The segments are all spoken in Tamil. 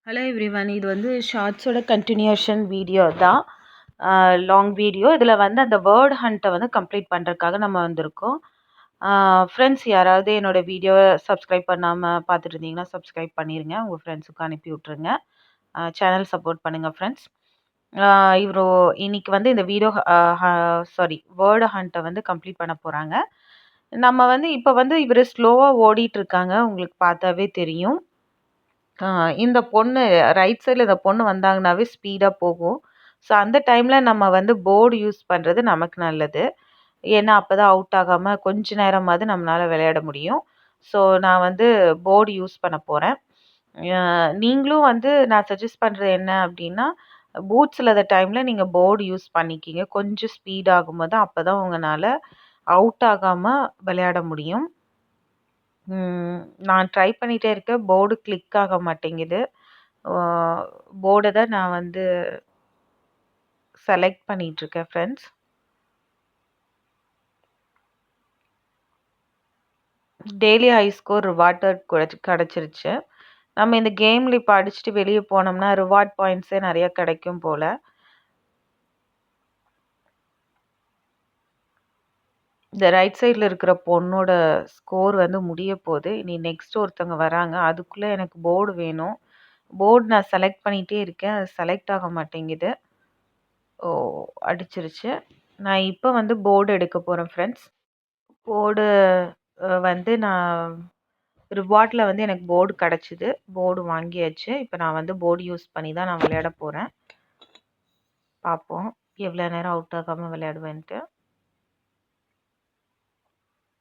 ஹலோ எவ்ரிவன், இது வந்து ஷார்ட்ஸோட கண்டினியூஷன் வீடியோ தான். Long video. இதில் வந்து அந்த வேர்ட் ஹண்ட்டை வந்து கம்ப்ளீட் பண்ணுறதுக்காக நம்ம வந்திருக்கோம். ஃப்ரெண்ட்ஸ், யாராவது என்னோடய வீடியோவை சப்ஸ்கிரைப் பண்ணாமல் பார்த்துட்டு இருந்தீங்கன்னா சப்ஸ்கிரைப் பண்ணிடுங்க. உங்கள் ஃப்ரெண்ட்ஸுக்கு அனுப்பி விட்ருங்க. சேனல் சப்போர்ட் பண்ணுங்கள் ஃப்ரெண்ட்ஸ். இவரோ இன்னைக்கு வந்து இந்த வீடியோ வேர்டு ஹண்ட்டை வந்து கம்ப்ளீட் பண்ண போகிறாங்க. நம்ம வந்து இப்போ வந்து இவர் ஸ்லோவாக ஓடிட்டுருக்காங்க, உங்களுக்கு பார்த்தாவே தெரியும். இந்த பொண்ணு ரைட் சைடில் இந்த பொண்ணு வந்தாங்கனாவே ஸ்பீடாக போகும். ஸோ அந்த டைமில் நம்ம வந்து போர்டு யூஸ் பண்ணுறது நமக்கு நல்லது. ஏன்னா அப்போ தான் அவுட் ஆகாமல் கொஞ்ச நேரமாவது நம்மளால் விளையாட முடியும். ஸோ நான் வந்து போர்டு யூஸ் பண்ண போகிறேன். நீங்களும் வந்து நான் சஜஸ்ட் பண்ணுறது என்ன அப்படின்னா, பூட்ஸ் இல்லாத டைமில் நீங்கள் போர்டு யூஸ் பண்ணிக்கிங்க. கொஞ்சம் ஸ்பீட் ஆகும்போது அப்போ தான் உங்களால் அவுட் ஆகாமல் விளையாட முடியும். நான் ட்ரை பண்ணிகிட்டே இருக்கேன். போர்டு கிளிக் ஆக மாட்டேங்குது. போர்டை தான் நான் வந்து செலக்ட் பண்ணிகிட்ருக்கேன் friends. Daily high score reward கிடச்சிருச்சு. நம்ம இந்த கேமில் இப்போ அடிச்சுட்டு வெளியே போனோம்னா ரிவார்ட் பாயிண்ட்ஸே நிறையா கிடைக்கும் போல். இந்த ரைட் சைடில் இருக்கிற பொண்ணோட ஸ்கோர் வந்து முடிய போகுது. இனி நெக்ஸ்ட் ஒருத்தவங்க வராங்க. அதுக்குள்ளே எனக்கு போர்டு வேணும். போர்டு நான் செலக்ட் பண்ணிகிட்டே இருக்கேன். அது செலக்ட் ஆக மாட்டேங்குது. ஓ, அடிச்சிருச்சு. நான் இப்போ வந்து போர்டு எடுக்க போகிறேன் ஃப்ரெண்ட்ஸ். போர்டு வந்து நான் ரிவார்டில் வந்து எனக்கு போர்டு கிடச்சிது. போர்டு வாங்கியாச்சு. இப்போ நான் வந்து போர்டு யூஸ் பண்ணி தான் நான் விளையாட போகிறேன். பார்ப்போம் எவ்வளோ நேரம் அவுட் ஆகாமல் விளையாடுவேன்ட்டு.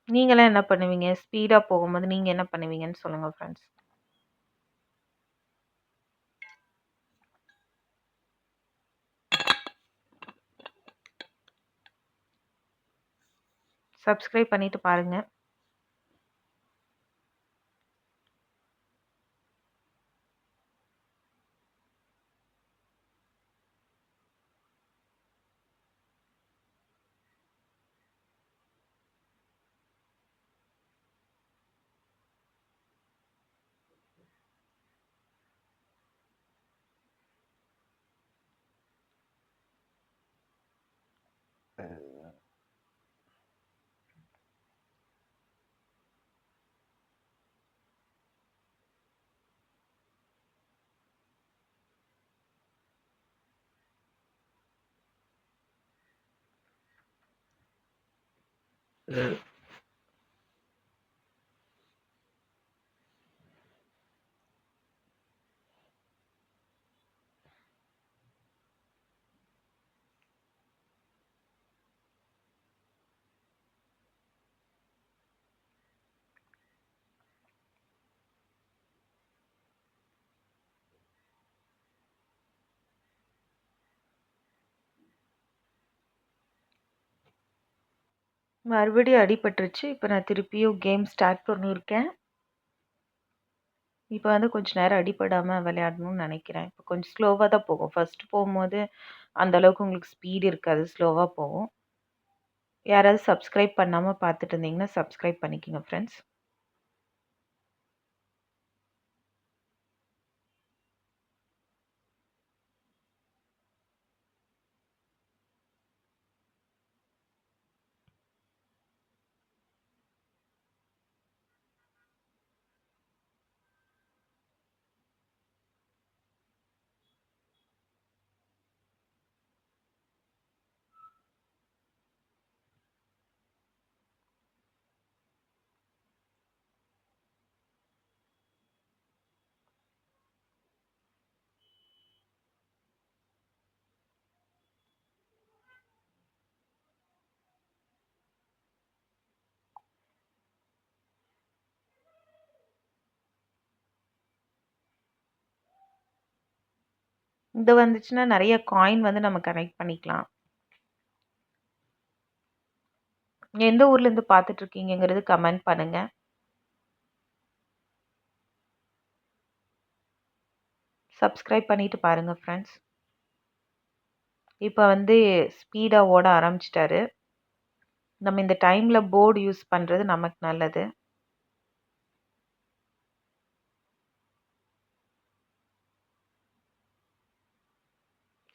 நீங்களாம் என்ன பண்ணுவீங்க? ஸ்பீடாக போகும்போது நீங்கள் என்ன பண்ணுவீங்கன்னு சொல்லுங்கள் ஃப்ரெண்ட்ஸ். சப்ஸ்கிரைப் பண்ணிவிட்டு பாருங்கள். மறுபடியும் அடிபட்டுருச்சு. இப்போ நான் திருப்பியும் கேம் ஸ்டார்ட் பண்ணியிருக்கேன். இப்போ வந்து கொஞ்சம் நேரம் அடிபடாமல் விளையாடணும்னு நினைக்கிறேன். இப்போ கொஞ்சம் ஸ்லோவாக தான் போகும். ஃபஸ்ட்டு போகும்போது அந்தளவுக்கு உங்களுக்கு ஸ்பீடு இருக்காது, ஸ்லோவாக போகும். யாராவது சப்ஸ்கிரைப் பண்ணாமல் பார்த்துட்டு இருந்தீங்கன்னா சப்ஸ்கிரைப் பண்ணிக்கோங்க ஃப்ரெண்ட்ஸ். இது வந்துச்சுன்னா நிறைய காயின் வந்து நம்ம கனெக்ட் பண்ணிக்கலாம். எந்த ஊர்லேருந்து பார்த்துட்ருக்கீங்கிறது கமெண்ட் பண்ணுங்கள். சப்ஸ்கிரைப் பண்ணிவிட்டு பாருங்கள் ஃப்ரெண்ட்ஸ். இப்போ வந்து ஸ்பீடாக ஓட ஆரம்பிச்சிட்டாரு. நம்ம இந்த டைமில் போர்டு யூஸ் பண்ணுறது நமக்கு நல்லது.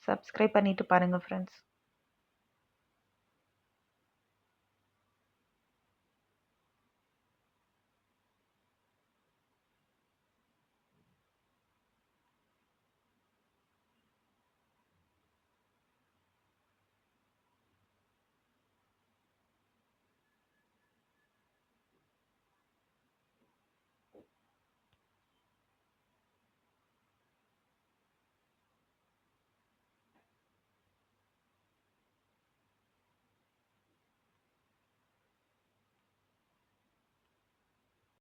சப்ஸ்கிரைப் பண்ணிட்டு பாருங்கள் ஃப்ரெண்ட்ஸ்.